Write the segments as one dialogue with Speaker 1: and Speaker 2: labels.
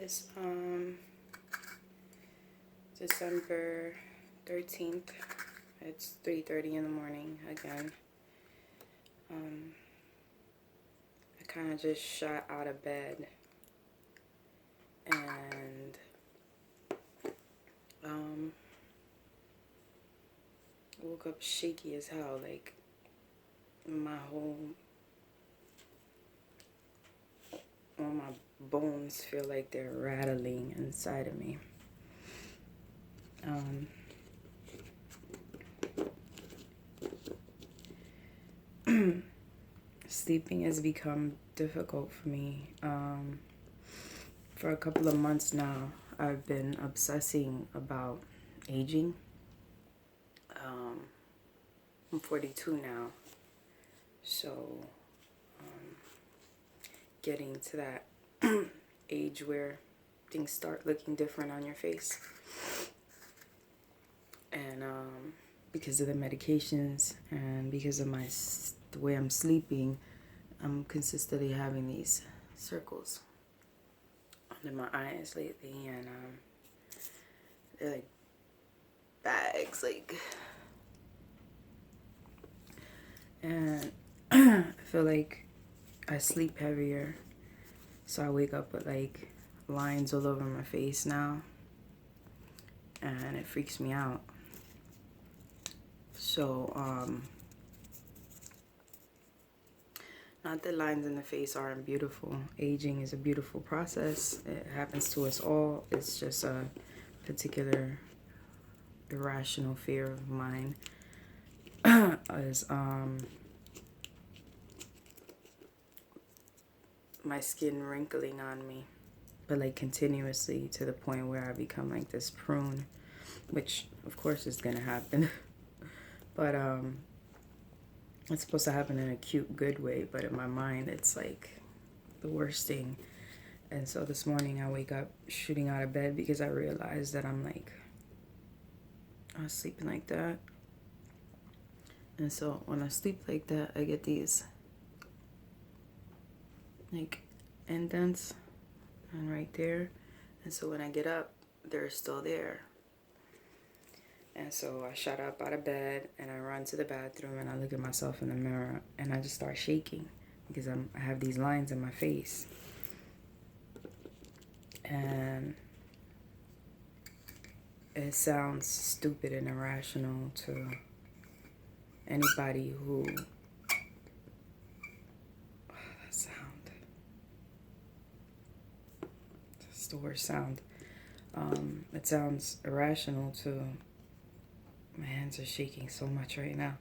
Speaker 1: It's December 13th. It's 3:30 in the morning again. I kind of just shot out of bed and woke up shaky as hell. Like all my bones feel like they're rattling inside of me. Sleeping has become difficult for me. For a couple of months now, I've been obsessing about aging. I'm 42 now, so getting to that age where things start looking different on your face. And because of the medications and because of the way I'm sleeping, I'm consistently having these circles under my eyes lately, and they're like bags, and I feel like I sleep heavier, so I wake up with like lines all over my face now, and it freaks me out. So not that lines in the face aren't beautiful. Aging is a beautiful process. It happens to us all. It's just a particular irrational fear of mine is my skin wrinkling on me, but like continuously, to the point where I become like this prune, which of course is gonna happen. But it's supposed to happen in a cute, good way, but in my mind it's like the worst thing. And so this morning I wake up shooting out of bed because I realized that I was sleeping like that. And so when I sleep like that, I get these like indents and right there. And so when I get up, they're still there. And so I shot up out of bed and I run to the bathroom and I look at myself in the mirror and I just start shaking because I have these lines in my face. And it sounds stupid and irrational to anybody who... that sound. That's the worst sound. It sounds irrational to... My hands are shaking so much right now.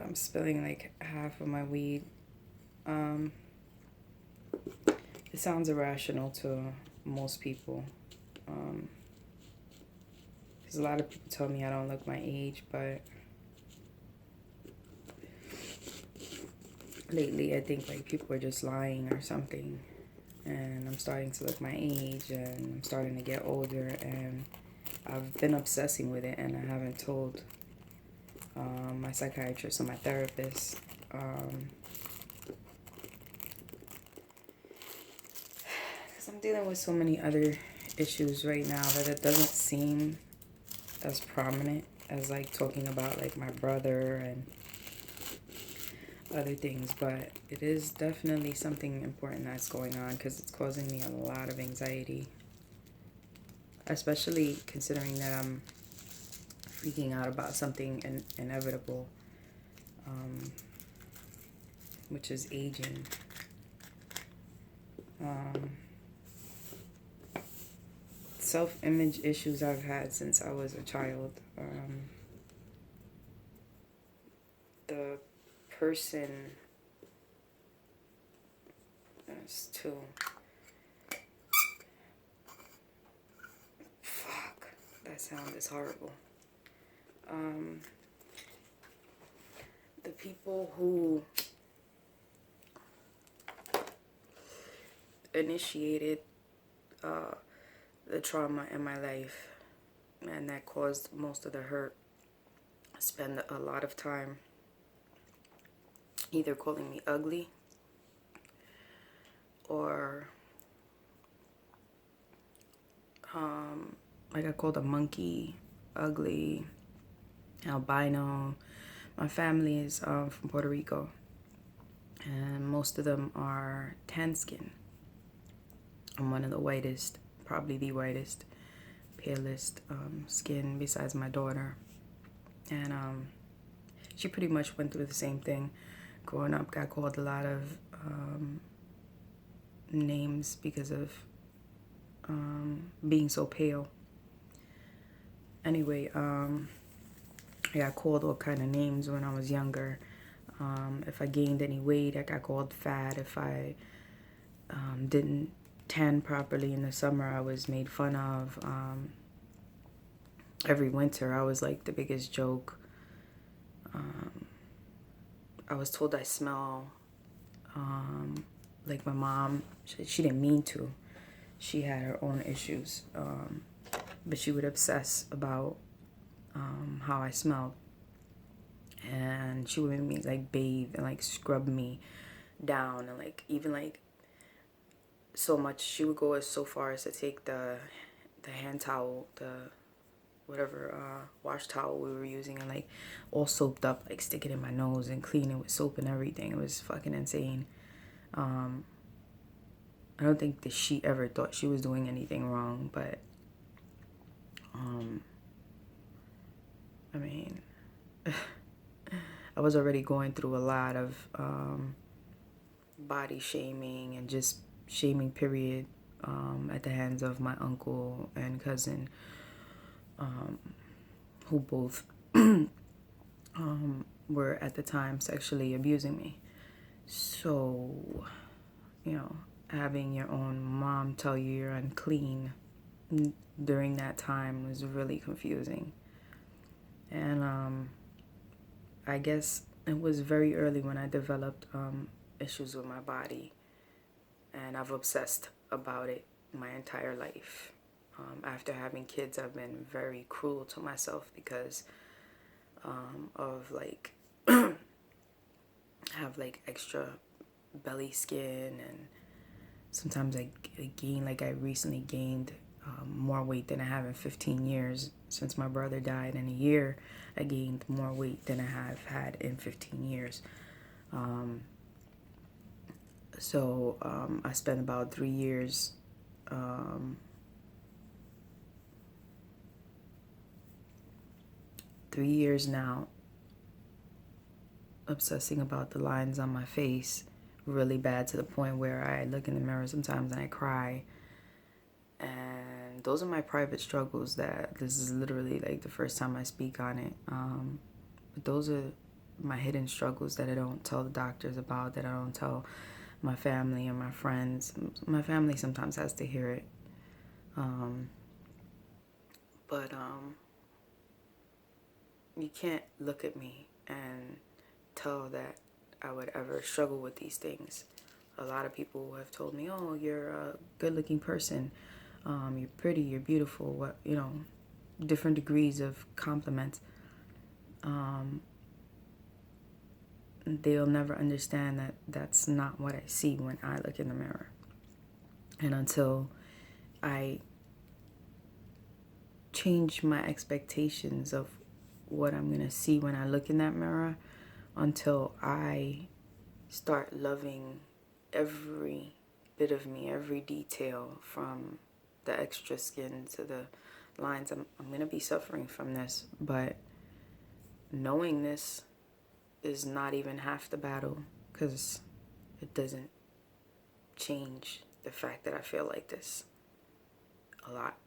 Speaker 1: I'm spilling like half of my weed. It sounds irrational to most people. Because a lot of people tell me I don't look my age, but lately I think like people are just lying or something. And I'm starting to look my age, and I'm starting to get older, and I've been obsessing with it, and I haven't told my psychiatrist or my therapist. Because I'm dealing with so many other issues right now that it doesn't seem as prominent as like talking about like my brother and other things, but it is definitely something important that's going on because it's causing me a lot of anxiety, especially considering that I'm freaking out about something inevitable, which is aging. Self-image issues I've had since I was a child. The person is too... Fuck, that sound is horrible. The people who initiated the trauma in my life and that caused most of the hurt spend a lot of time either calling me ugly or I got called a monkey, ugly, albino. My family is from Puerto Rico, and most of them are tan skin. I'm one of the whitest, probably the whitest, palest skin besides my daughter. And she pretty much went through the same thing. Growing up, got called a lot of names because of being so pale. Anyway, I got called all kind of names when I was younger. If I gained any weight, I got called fat. If I didn't tan properly in the summer, I was made fun of. Every winter, I was like the biggest joke. I was told I smell like my mom. She didn't mean to. She had her own issues, but she would obsess about how I smelled. And she would make me like bathe and like scrub me down, and like even like so much. She would go so far as to take the hand towel, the whatever wash towel we were using, and like all soaped up, like stick it in my nose and clean it with soap and everything. It was fucking insane. I don't think that she ever thought she was doing anything wrong, but I mean, I was already going through a lot of body shaming and just shaming, period, at the hands of my uncle and cousin, who both were at the time sexually abusing me. So, you know, having your own mom tell you you're unclean during that time was really confusing. And I guess it was very early when I developed issues with my body, and I've obsessed about it my entire life. After having kids, I've been very cruel to myself because of like have like extra belly skin, and sometimes I gain, like I recently gained more weight than I have in 15 years since my brother died. In a year, I gained more weight than I have had in 15 years. So I spent about 3 years 3 years now obsessing about the lines on my face really bad, to the point where I look in the mirror sometimes and I cry. And those are my private struggles. That this is literally like the first time I speak on it. But those are my hidden struggles that I don't tell the doctors about, that I don't tell my family and my friends. My family sometimes has to hear it. But you can't look at me and tell that I would ever struggle with these things. A lot of people have told me, oh, you're a good-looking person. You're pretty, you're beautiful. What, you know, different degrees of compliments. They'll never understand that that's not what I see when I look in the mirror. And until I change my expectations of what I'm going to see when I look in that mirror, until I start loving every bit of me, every detail, from the extra skin to the lines, I'm going to be suffering from this. But knowing this is not even half the battle, because it doesn't change the fact that I feel like this a lot.